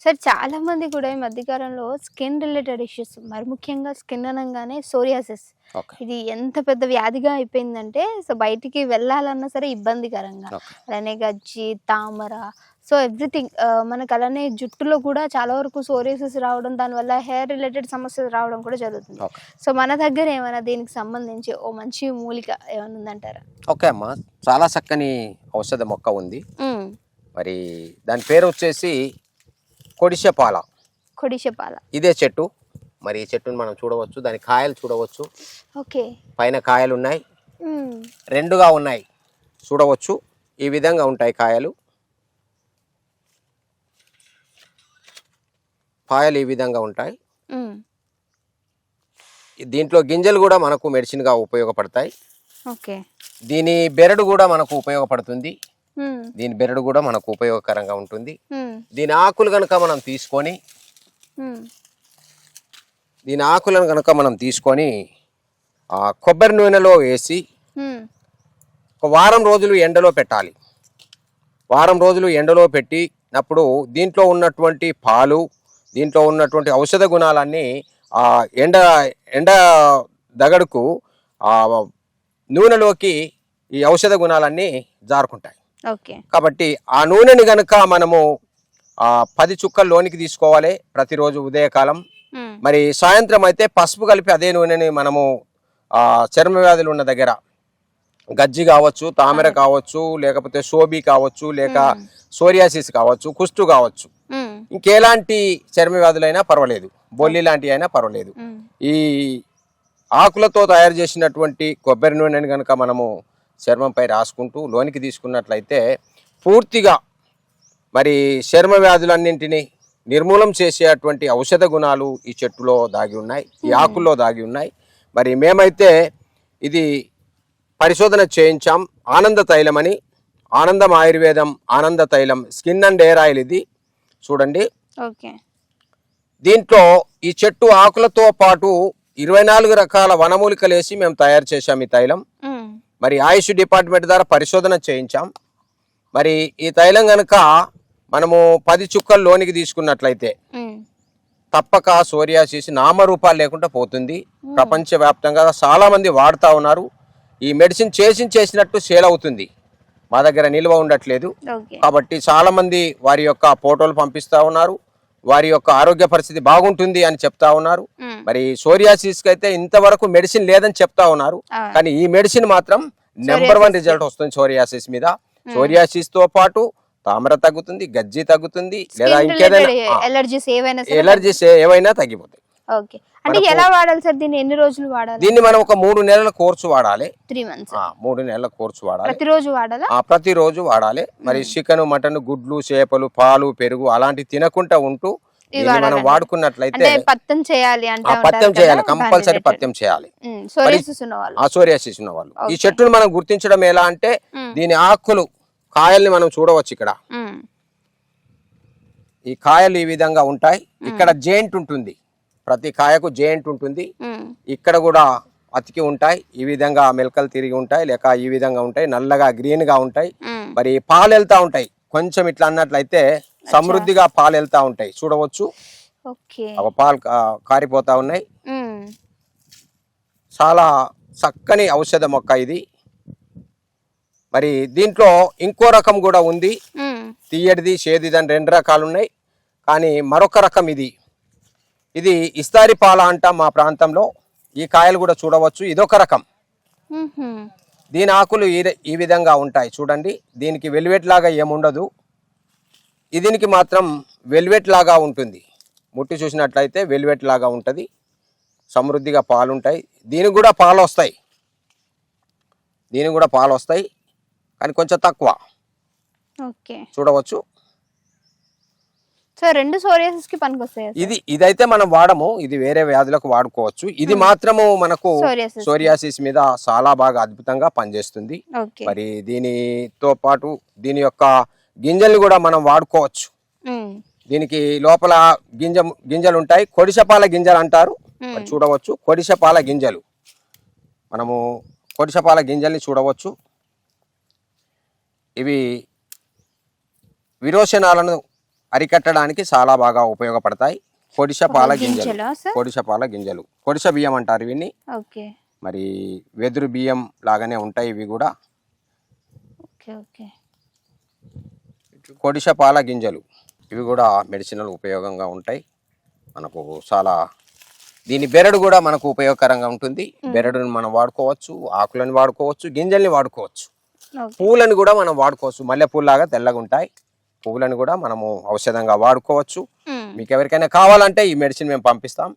Sir చాలా మంది కూడా ఈ మధ్య కాలంలో స్కిన్ రిలేటెడ్ ఇష్యూస్ మరి ముఖ్యంగా స్కిన్ అనంగానే సోరియాసిస్ ఓకే. ఇది ఎంత పెద్ద వ్యాధిగా అయిపోయిందంటే సో బయటికి వెళ్ళాలన్నా సరే ఇబ్బందికరంగా ఓకే. అలానే గజ్జి తామర సో ఎవ్రీథింగ్ మనకు అలానే జుట్టులో కూడా చాలా వరకు సోరియాసిస్ రావడం దానివల్ల హెయిర్ రిలేటెడ్ సమస్యలు రావడం కూడా జరుగుతుంది. ఓకే. సో మన దగ్గర ఏమైనా దీనికి సంబంధించి ఓ మంచి మూలిక ఏమైనా ఉందంటారా? ఓకే అమ్మా, చాలా చక్కని ఔషధ మొక్క ఉంది. ఉమ్, మరి దాని పేరు వచ్చేసి కొడిశపాల. కొడిశపాల. ఇదే చెట్టు. మరి ఈ చెట్టుని మనం చూడవచ్చు, దాని కాయలు చూడవచ్చు. ఓకే. పైన కాయలు ఉన్నాయి, ఉమ్, రెండుగా ఉన్నాయి చూడవచ్చు. ఈ విధంగా ఉంటాయి కాయలు. కాయలు ఈ విధంగా ఉంటాయి. ఉమ్, దీంట్లో గింజలు కూడా మనకు మెడిసిన్గా ఉపయోగపడతాయి. ఓకే. దీని బెరడు కూడా మనకు ఉపయోగపడుతుంది. ఉమ్, దీని బెరడు కూడా మనకు ఉపయోగకరంగా ఉంటుంది. ఉమ్, దీని ఆకులు కనుక మనం తీసుకొని ఉమ్, దీని ఆకులను కనుక మనం తీసుకొని కొబ్బరి నూనెలో వేసి ఉమ్, ఒక వారం రోజులు ఎండలో పెట్టాలి. వారం రోజులు ఎండలో పెట్టినప్పుడు దీంట్లో ఉన్నటువంటి పాలు, దీంట్లో ఉన్నటువంటి ఔషధ గుణాలన్నీ ఆ ఎండ ఎండ దగడుకు ఆ నూనెలోకి ఈ ఔషధ గుణాలన్నీ జారుకుంటాయి. ఓకే. కాబట్టి ఆ నూనెని గనుక మనము 10 చుక్కలు లోనికి తీసుకోవాలి ప్రతిరోజు ఉదయకాలం. ఉమ్, మరి సాయంత్రం అయితే పసుపు కలిపి అదే నూనెని మనము చర్మ వ్యాధులు ఉన్న దగ్గర గజ్జి కావచ్చు, తామర కావచ్చు, లేకపోతే సోబీ కావచ్చు, లేక సోరియాసిస్ కావచ్చు, కుష్టు కావచ్చు, ఉమ్, ఇంకెలాంటి చర్మ వ్యాధులైనా పర్వాలేదు, బొల్లి లాంటివి అయినా పర్వాలేదు, ఉమ్, ఈ ఆకులతో తయారు చేసినటువంటి కొబ్బరి నూనెని కనుక మనము చర్మంపై రాసుకుంటూ లోనికి తీసుకున్నట్లయితే పూర్తిగా మరి చర్మ వ్యాధులన్నింటినీ నిర్మూలం చేసేటువంటి ఔషధ గుణాలు ఈ చెట్టులో దాగి ఉన్నాయి, ఈ ఆకుల్లో దాగి ఉన్నాయి. మరి మేమైతే ఇది పరిశోధన చేయించాం. ఆనంద తైలం అని, ఆనందం ఆయుర్వేదం ఆనంద తైలం స్కిన్ అండ్ హెయిర్ ఆయిల్ ఇది చూడండి. ఓకే. దీంట్లో ఈ చెట్టు ఆకులతో పాటు 24 రకాల వనమూలికలు వేసి మేము తయారు చేశాం ఈ తైలం. ఉమ్, మరి ఆయుష్ డిపార్ట్మెంట్ ద్వారా పరిశోధన చేయించాం. మరి ఈ తైలం కనుక మనము 10 చుక్కలు లోనికి తీసుకున్నట్లయితే ఉమ్, తప్పక సోరియాసిస్ నామరూపాలు లేకుండా పోతుంది. ప్రపంచవ్యాప్తంగా చాలా మంది వాడుతూ ఉన్నారు. ఈ మెడిసిన్ చేసినట్టు సేల్ అవుతుంది, మా దగ్గర నిల్వ ఉండట్లేదు. ఓకే. కాబట్టి చాలా మంది వారి యొక్క ఫోటోలు పంపిస్తూ ఉన్నారు, వారి యొక్క ఆరోగ్య పరిస్థితి బాగుంటుంది అని చెప్తా ఉన్నారు. ఉమ్, మరి సోరియాసిస్ కి అయితే ఇంతవరకు మెడిసిన్ లేదని చెప్తా ఉన్నారు. ఆ, కానీ ఈ మెడిసిన్ మాత్రం నెంబర్ 1 రిజల్ట్ వస్తుంది సోరియాసిస్ మీద. సోరియాసిస్ తో పాటు తామర తగ్గుతుంది, గజ్జి తగ్గుతుంది, లేదా స్కిన్ ఇంకేదైనా రిలేటెడ్ ఎలర్జీస్ ఏవైనా సరే. ఎలర్జీస్ ఏవైనా తగ్గిపోతాయి. ఓకే. అంటే ఎలా వాడాలి సార్ దీన్ని? ఎన్ని రోజులు వాడాలి? దీన్ని మనం ఒక 3 నెలల కోర్సు వాడాలి. 3 months. 3 నెలల కోర్సు వాడాలి. ప్రతిరోజు వాడాలా? ప్రతిరోజు వాడాలి. మరి చికెన్, మటన్, గుడ్లు, చేపలు, పాలు, పెరుగు అలాంటి తినకుండా ఉంటూ దీన్ని మనం వాడుకున్నట్లయితే అంటే పత్యం చేయాలి అంటే పత్యం చేయాలి, కంపల్సరీ పత్యం చేయాలి. సోరియాసిస్ ఉన్నవాళ్ళు. సోరియాసిస్ ఉన్న వాళ్ళు ఈ చెట్టును మనం గుర్తించడం ఎలా అంటే దీని ఆకులు, కాయల్ని మనం చూడవచ్చు. ఇక్కడ ఈ కాయలు ఈ విధంగా ఉంటాయి. ఇక్కడ జెయింట్ ఉంటుంది, ప్రతి కాయకు జెయింట్ ఉంటుంది. ఇక్కడ కూడా అతికి ఉంటాయి, ఈ విధంగా మెలకలు తిరిగి ఉంటాయి, లేక ఈ విధంగా ఉంటాయి, నల్లగా గ్రీన్ గా ఉంటాయి. మరి పాలు వెళ్తా ఉంటాయి, కొంచెం ఇట్లా అన్నట్లయితే సమృద్ధిగా పాలు వెళ్తా ఉంటాయి చూడవచ్చు. పాలు కారిపోతా ఉన్నాయి. చాలా చక్కని ఔషధ మొక్క ఇది. మరి దీంట్లో ఇంకో రకం కూడా ఉంది, తీయడిది చేదిది అని 2 రకాలు ఉన్నాయి. కానీ మరొక రకం ఇది ఇస్తారి పాల అంటాం మా ప్రాంతంలో. ఈ కాయలు కూడా చూడవచ్చు, ఇదొక రకం. దీని ఆకులు ఈ విధంగా ఉంటాయి చూడండి. దీనికి వెల్వెట్ లాగా ఏముండదు, దీనికి మాత్రం వెల్వెట్ లాగా ఉంటుంది. ముట్టి చూసినట్లయితే వెల్వెట్ లాగా ఉంటుంది, సమృద్ధిగా పాలు ఉంటాయి. దీనికి కూడా పాలు వస్తాయి, కానీ కొంచెం తక్కువ చూడవచ్చు. సో 2 సోరియాసిస్ కి పనికొస్తాయి. ఇదైతే మనం వాడము, ఇది వేరే వ్యాధులకు వాడుకోవచ్చు. ఇది మాత్రము మనకు సోరియాసిస్ మీద చాలా బాగా అద్భుతంగా పనిచేస్తుంది. మరి దీనితో పాటు దీని యొక్క గింజల్ని కూడా మనం వాడుకోవచ్చు. దీనికి లోపల గింజలు ఉంటాయి, కొడిశపాల గింజలు అంటారు. చూడవచ్చు కొడిశపాల గింజలు, మనము కొడిశపాల గింజల్ని చూడవచ్చు. ఇవి విరోచనాలను అరికట్టడానికి చాలా బాగా ఉపయోగపడతాయి. కొడిసపాల గింజలు, గింజలా సార్? కొడిసపాల గింజలు, కొడిస బియ్యం అంటారు ఇవన్నీ. ఓకే మరి వెదురు బియ్యం లాగానే ఉంటాయి ఇవి కూడా. Okay okay. కొడిసపాల గింజలు ఇవి కూడా మెడిసినల్ ఉపయోగంగా ఉంటాయి మనకు చాలా. దీని బెరడు కూడా మనకు ఉపయోగకరంగా ఉంటుంది. బెరడుని మనం వాడుకోవచ్చు, ఆకులను వాడుకోవచ్చు, గింజల్ని వాడుకోవచ్చు, ఓకే. పువ్వులను కూడా మనం వాడుకోవచ్చు. మల్లెపూలాగా తెల్లగా ఉంటాయి. పువ్వులను కూడా మనము ఔషధంగా వాడుకోవచ్చు. మీకు ఎవరికైనా కావాలంటే ఈ మెడిసిన్ మేము పంపిస్తాం.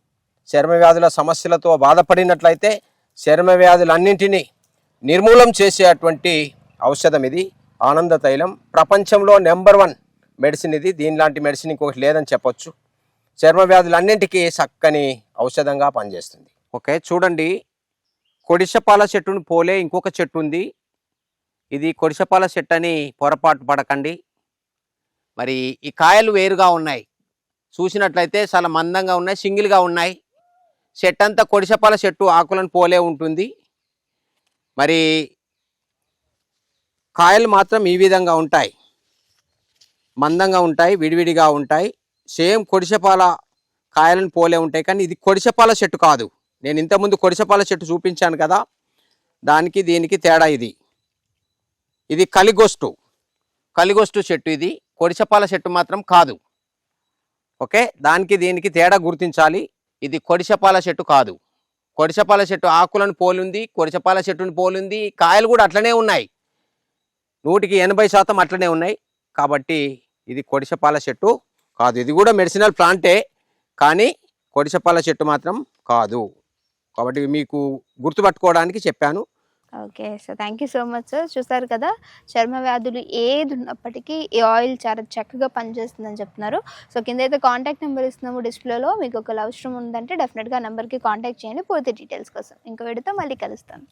చర్మ వ్యాధుల సమస్యలతో బాధపడినట్లయితే చర్మ వ్యాధులన్నింటినీ నిర్మూలం చేసేటువంటి ఔషధం ఇది. ఆనంద తైలం ప్రపంచంలో నెంబర్ 1 మెడిసిన్ ఇది. దీనిలాంటి మెడిసిన్ ఇంకొకటి లేదని చెప్పొచ్చు. చర్మ వ్యాధులన్నింటికీ చక్కని ఔషధంగా పనిచేస్తుంది. ఓకే, చూడండి, కొడిసపాల చెట్టును పోలే ఇంకొక చెట్టు ఉంది. ఇది కొడిసపాల చెట్టు అని పొరపాటు పడకండి. మరి ఈ కాయలు వేరుగా ఉన్నాయి. చూసినట్లయితే చాలా మందంగా ఉన్నాయి, సింగిల్గా ఉన్నాయి. చెట్టు అంతా కొడిసపాల చెట్టు ఆకులను పోలే ఉంటుంది. మరి కాయలు మాత్రం ఈ విధంగా ఉంటాయి, మందంగా ఉంటాయి, విడివిడిగా ఉంటాయి. సేమ్ కొడిసపాల కాయలను పోలే ఉంటాయి. కానీ ఇది కొడిసపాల చెట్టు కాదు. నేను ఇంతకుముందు కొడిసపాల చెట్టు చూపించాను కదా, దానికి దీనికి తేడా ఇది. ఇది కలిగొస్టు చెట్టు, ఇది కొడిసపాల చెట్టు మాత్రం కాదు. ఓకే, దానికి దీనికి తేడా గుర్తించాలి. ఇది కొడిసపాల చెట్టు కాదు. కొడిసపాల చెట్టు ఆకులను పోలింది, కొడిసపాల చెట్టును పోలింది. కాయలు కూడా అట్లనే ఉన్నాయి, 100% అట్లనే ఉన్నాయి. కాబట్టి ఇది కొడిసపాల చెట్టు కాదు. ఇది కూడా మెడిసినల్ ప్లాంటే, కానీ కొడిసపాల చెట్టు మాత్రం కాదు. కాబట్టి మీకు గుర్తుపట్టుకోవడానికి చెప్పాను. Okay sir, thank you so much sir. చూసారు కదా, చర్మ వ్యాధులు ఏది ఉన్నప్పటికీ ఈ ఆయిల్ చాలా చక్కగా పనిచేస్తుందని చెప్తున్నారు. సో కింద అయితే కాంటాక్ట్ నెంబర్ ఇస్తున్నాము డిస్ప్లేలో. మీకు ఒకవేళ అవసరం ఉందంటే డెఫినెట్గా నెంబర్కి కాంటాక్ట్ చేయండి పూర్తి డీటెయిల్స్ కోసం. ఇంకో వీడియోతో మళ్ళీ కలుస్తాను.